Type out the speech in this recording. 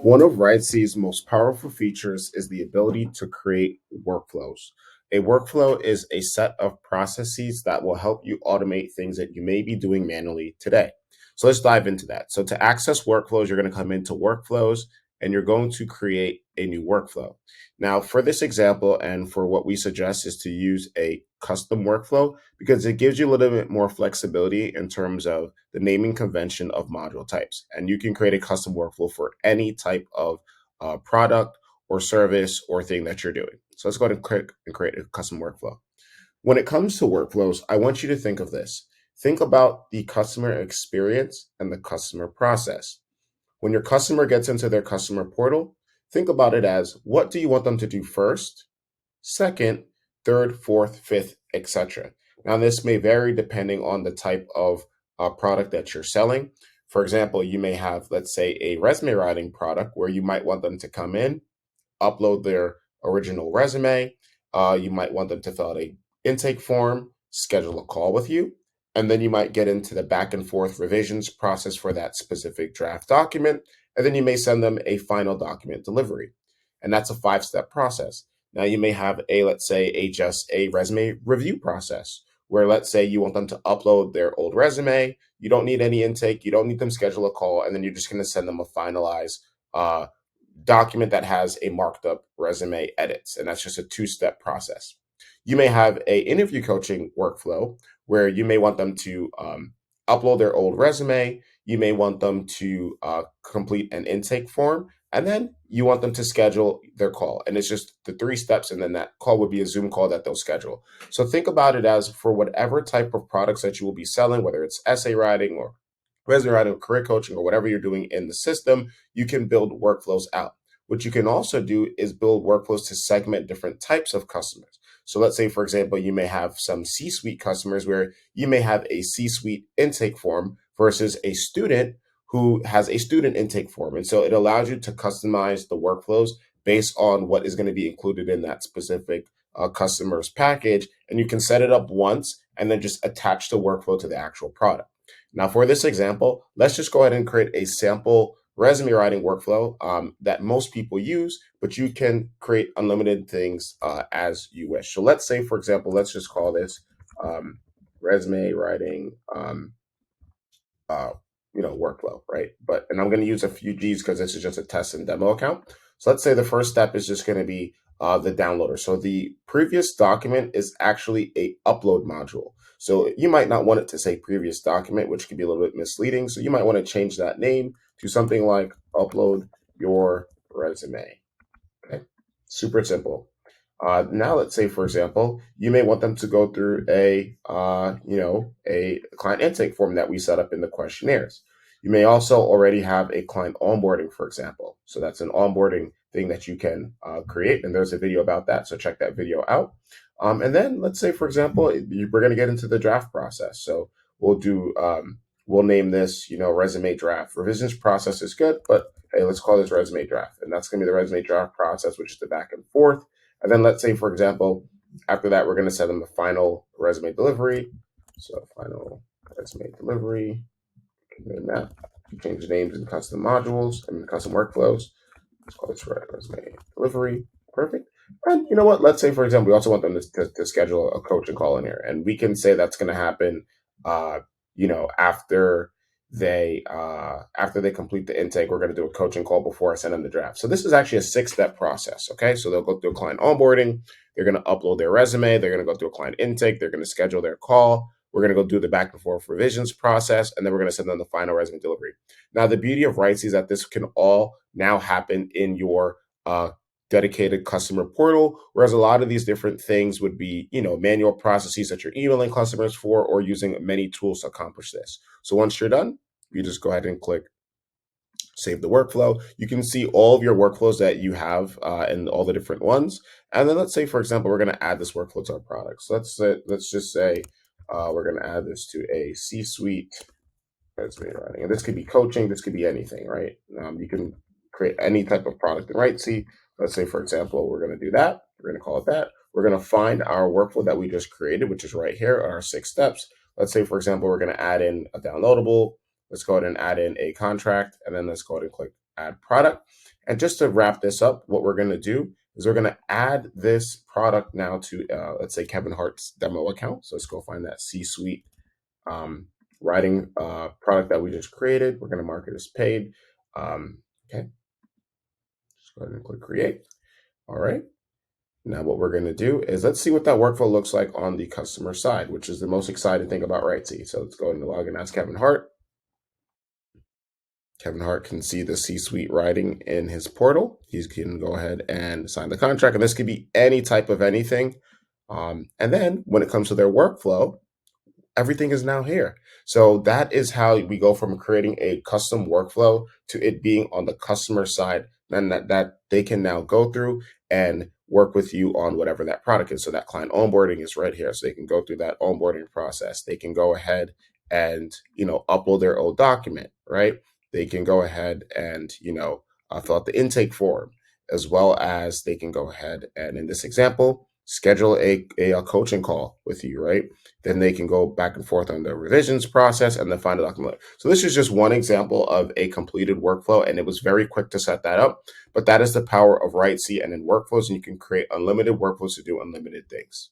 One of RightSea's most powerful features is the ability to create workflows. A workflow is a set of processes that will help you automate things that you may be doing manually today. So let's dive into that. So to access workflows, you're going to come into workflows and you're going to create a new workflow. Now, for this example, and for what we suggest is to use a custom workflow because it gives you a little bit more flexibility in terms of the naming convention of module types. And you can create a custom workflow for any type of product or service or thing that you're doing. So let's go ahead and click and create a custom workflow. When it comes to workflows, I want you to think of this. Think about the customer experience and the customer process. When your customer gets into their customer portal, think about it as what do you want them to do first, second, third, fourth, fifth, etc. Now, this may vary depending on the type of product that you're selling. For example, you may have, let's say, a resume writing product where you might want them to come in, upload their original resume. You might want them to fill out a intake form, schedule a call with you, and then you might get into the back and forth revisions process for that specific draft document, and then you may send them a final document delivery. And that's a 5-step process. Now you may have let's say, just a resume review process where let's say you want them to upload their old resume. You don't need any intake. You don't need them schedule a call. And then you're just going to send them a finalized document that has a marked up resume edits. And that's just a 2-step process. You may have a interview coaching workflow where you may want them to upload their old resume. You may want them to complete an intake form, and then you want them to schedule their call. And it's just the 3 steps, and then that call would be a Zoom call that they'll schedule. So think about it as for whatever type of products that you will be selling, whether it's essay writing or resume writing or career coaching or whatever you're doing in the system, you can build workflows out. What you can also do is build workflows to segment different types of customers. So let's say, for example, you may have some C-suite customers where you may have a C-suite intake form versus a student who has a student intake form. And so it allows you to customize the workflows based on what is going to be included in that specific customer's package. And you can set it up once and then just attach the workflow to the actual product. Now, for this example, let's just go ahead and create a sample resume writing workflow that most people use, but you can create unlimited things as you wish. So let's say, for example, let's just call this resume writing, workflow, right? And I'm going to use a few G's because this is just a test and demo account. So let's say the first step is just going to be the downloader. So the previous document is actually a upload module. So you might not want it to say previous document, which could be a little bit misleading. So you might want to change that name to something like upload your resume. Okay, super simple. Now let's say, for example, you may want them to go through a client intake form that we set up in the questionnaires. You may also already have a client onboarding, for example. So that's an onboarding thing that you can create, and there's a video about that. So check that video out. And then let's say, for example, we're going to get into the draft process. So we'll name this, resume draft. Revisions process is good, but hey, let's call this resume draft. And that's going to be the resume draft process, which is the back and forth. And then let's say, for example, after that, we're going to send them the final resume delivery. So final resume delivery, and that change the names in custom modules and custom workflows. Let's call this resume delivery. Perfect. And you know what? Let's say, for example, we also want them to schedule a coaching call in here. And we can say that's going to happen, after they complete the intake. We're going to do a coaching call before I send them the draft. So this is actually a 6-step process. Okay. So they'll go through a client onboarding. They're going to upload their resume. They're going to go through a client intake. They're going to schedule their call. We're going to go do the back and forth revisions process, and then we're going to send them the final resume delivery. Now, the beauty of RightSea is that this can all now happen in your dedicated customer portal, whereas a lot of these different things would be, manual processes that you're emailing customers for or using many tools to accomplish this. So once you're done, you just go ahead and click save the workflow. You can see all of your workflows that you have and all the different ones. And then let's say, for example, we're going to add this workflow to our product. So let's just say we're going to add this to a C-suite resume writing. And this could be coaching. This could be anything, right? You can create any type of product in RightSea. Let's say, for example, we're going to do that. We're going to call it that. We're going to find our workflow that we just created, which is right here, our 6 steps. Let's say, for example, we're going to add in a downloadable. Let's go ahead and add in a contract, and then let's go ahead and click add product. And just to wrap this up, what we're going to do is we're going to add this product now to, let's say, Kevin Hart's demo account. So let's go find that C-Suite um, writing product that we just created. We're going to mark it as paid. Okay, just go ahead and click create. All right. Now what we're going to do is let's see what that workflow looks like on the customer side, which is the most exciting thing about Rightsy. So let's go ahead and log in as Kevin Hart. Kevin Hart can see the C-suite writing in his portal. He can go ahead and sign the contract, and this could be any type of anything. And then when it comes to their workflow, everything is now here. So that is how we go from creating a custom workflow to it being on the customer side, and that they can now go through and work with you on whatever that product is. So that client onboarding is right here. So they can go through that onboarding process. They can go ahead and, upload their old document, right? They can go ahead and, fill out the intake form, as well as they can go ahead and, in this example, schedule a coaching call with you, right? Then they can go back and forth on the revisions process and then find a document. So this is just one example of a completed workflow, and it was very quick to set that up. But that is the power of Rightsy and in workflows, and you can create unlimited workflows to do unlimited things.